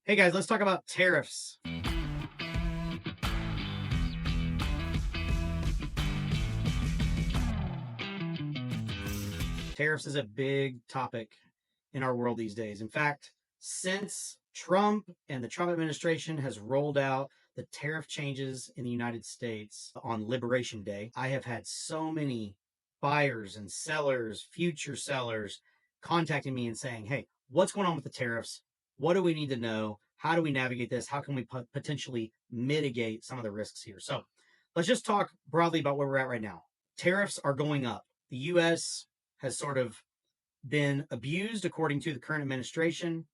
Hey guys, let's talk about tariffs. Tariffs is a big topic in our world these days. In fact, since Trump and the Trump administration has rolled out the tariff changes in the United States on Liberation Day, I have had so many buyers and sellers, future sellers, contacting me and saying, hey, what's going on with the tariffs? What do we need to know? How do we navigate this? How can we potentially mitigate some of the risks here? So let's just talk broadly about where we're at right now. Tariffs are going up. The U.S. has sort of been abused, according to the current administration,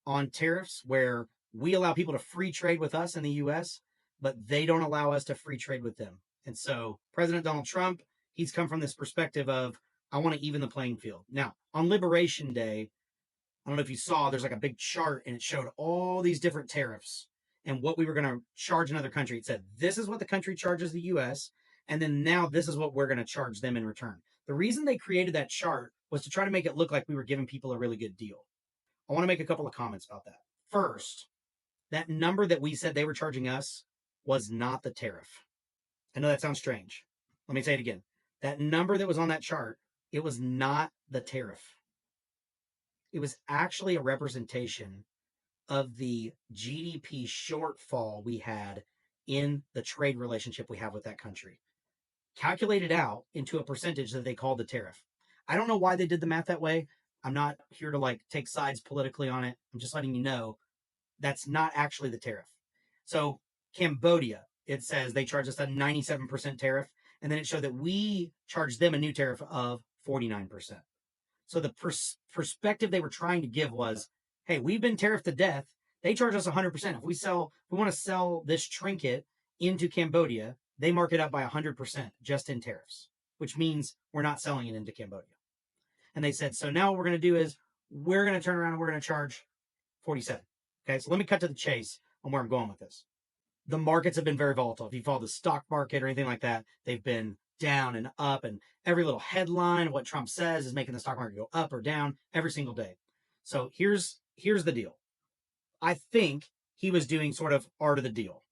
on tariffs, where we allow people to free trade with us in the US, but they don't allow us to free trade with them. And so President Donald Trump, he's come from this perspective of, I want to even the playing field. Now, on Liberation Day, I don't know if you saw, there's like a big chart and it showed all these different tariffs and what we were going to charge another country. It said, this is what the country charges the US. And then now this is what we're going to charge them in return. The reason they created that chart was to try to make it look like we were giving people a really good deal. I want to make a couple of comments about that. First, that number that we said they were charging us was not the tariff. I know that sounds strange. Let me say it again. That number that was on that chart, it was not the tariff. It was actually a representation of the GDP shortfall we had in the trade relationship we have with that country, calculated out into a percentage that they called the tariff. I don't know why they did the math that way. I'm not here to take sides politically on it. I'm just letting you know that's not actually the tariff. So Cambodia, it says they charge us a 97% tariff, and then it showed that we charged them a new tariff of 49%. So the perspective they were trying to give was, hey, we've been tariffed to death. They charge us 100%. If we want to sell this trinket into Cambodia, they mark it up by 100% just in tariffs, which means we're not selling it into Cambodia. And they said, so now what we're going to do is we're going to turn around and we're going to charge 47. Okay, so let me cut to the chase on where I'm going with this. The markets have been very volatile. If you follow the stock market or anything like that, they've been down and up, and every little headline of what Trump says is making the stock market go up or down every single day. So here's the deal. I think he was doing sort of art of the deal.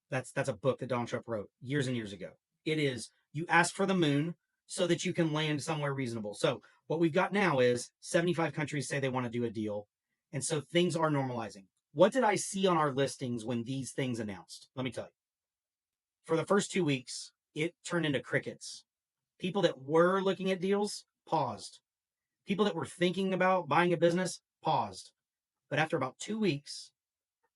That's a book that Donald Trump wrote years and years ago. It is, you ask for the moon so that you can land somewhere reasonable. So what we've got now is 75 countries say they want to do a deal. And so things are normalizing. What did I see on our listings when these things announced? Let me tell you. For the first 2 weeks, it turned into crickets. People that were looking at deals paused. People that were thinking about buying a business paused. But after about 2 weeks,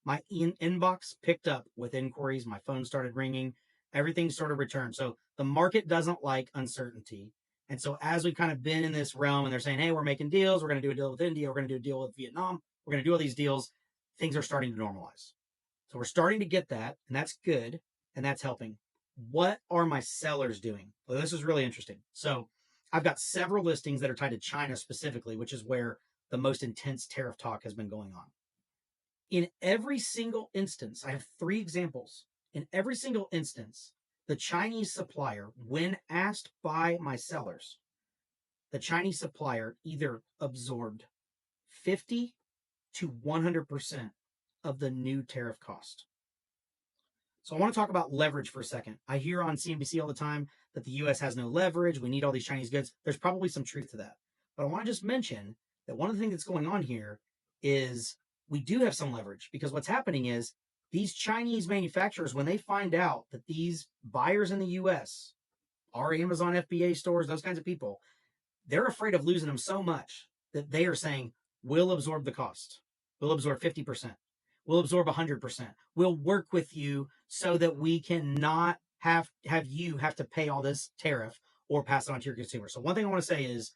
my inbox picked up with inquiries. My phone started ringing. Everything sort of returned. So the market doesn't like uncertainty. And so as we've kind of been in this realm and they're saying, hey, we're making deals. We're going to do a deal with India. We're going to do a deal with Vietnam. We're going to do all these deals. Things are starting to normalize. So we're starting to get that, and that's good, and that's helping. What are my sellers doing? Well, this is really interesting. So I've got several listings that are tied to China specifically, which is where the most intense tariff talk has been going on. In every single instance, I have 3 examples. In every single instance, the Chinese supplier, when asked by my sellers, the Chinese supplier either absorbed 50 to 100% of the new tariff cost. So I want to talk about leverage for a second. I hear on CNBC all the time that the US has no leverage. We need all these Chinese goods. There's probably some truth to that. But I want to just mention that one of the things that's going on here is we do have some leverage, because what's happening is these Chinese manufacturers, when they find out that these buyers in the US are Amazon FBA stores, those kinds of people, they're afraid of losing them so much that they are saying, we'll absorb the cost. We'll absorb 50%. We'll absorb 100%. We'll work with you so that we can not have you have to pay all this tariff or pass it on to your consumer. So one thing I want to say is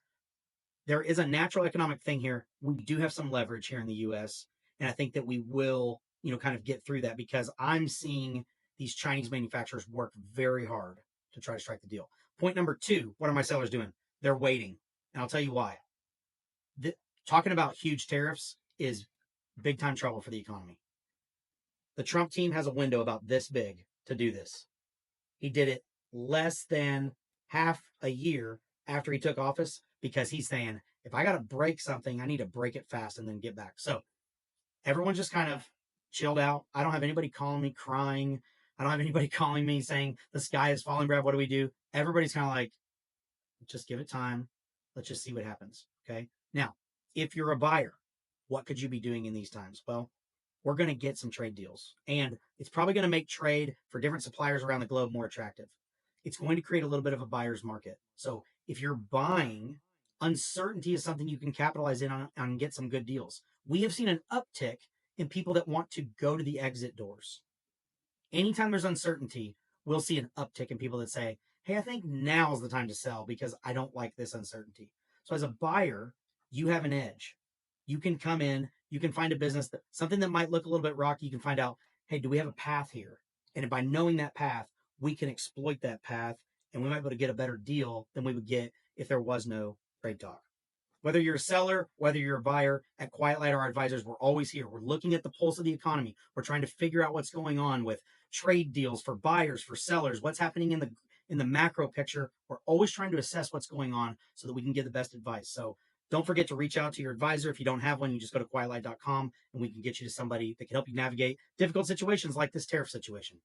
there is a natural economic thing here. We do have some leverage here in the US. And I think that we will, kind of get through that, because I'm seeing these Chinese manufacturers work very hard to try to strike the deal. Point number 2, what are my sellers doing? They're waiting. And I'll tell you why. Talking about huge tariffs is big time trouble for the economy. The Trump team has a window about this big to do this. He did it less than half a year after he took office, because he's saying, if I got to break something, I need to break it fast and then get back. So everyone's just kind of chilled out. I don't have anybody calling me crying. I don't have anybody calling me saying the sky is falling, Brad. What do we do? Everybody's kind of like, just give it time. Let's just see what happens. Okay. Now, if you're a buyer, what could you be doing in these times? Well, we're going to get some trade deals, and it's probably going to make trade for different suppliers around the globe more attractive. It's going to create a little bit of a buyer's market. So if you're buying, uncertainty is something you can capitalize in on and get some good deals. We have seen an uptick in people that want to go to the exit doors. Anytime there's uncertainty, we'll see an uptick in people that say, hey, I think now's the time to sell because I don't like this uncertainty. So as a buyer, you have an edge. You can come in, you can find a business that something that might look a little bit rocky. You can find out, hey, do we have a path here? And by knowing that path, we can exploit that path, and we might be able to get a better deal than we would get if there was no trade talk. Whether you're a seller, whether you're a buyer, at Quiet Light, our advisors, we're always here. We're looking at the pulse of the economy. We're trying to figure out what's going on with trade deals for buyers, for sellers, what's happening in the macro picture. We're always trying to assess what's going on so that we can give the best advice. So don't forget to reach out to your advisor. If you don't have one, you just go to quietlight.com and we can get you to somebody that can help you navigate difficult situations like this tariff situation.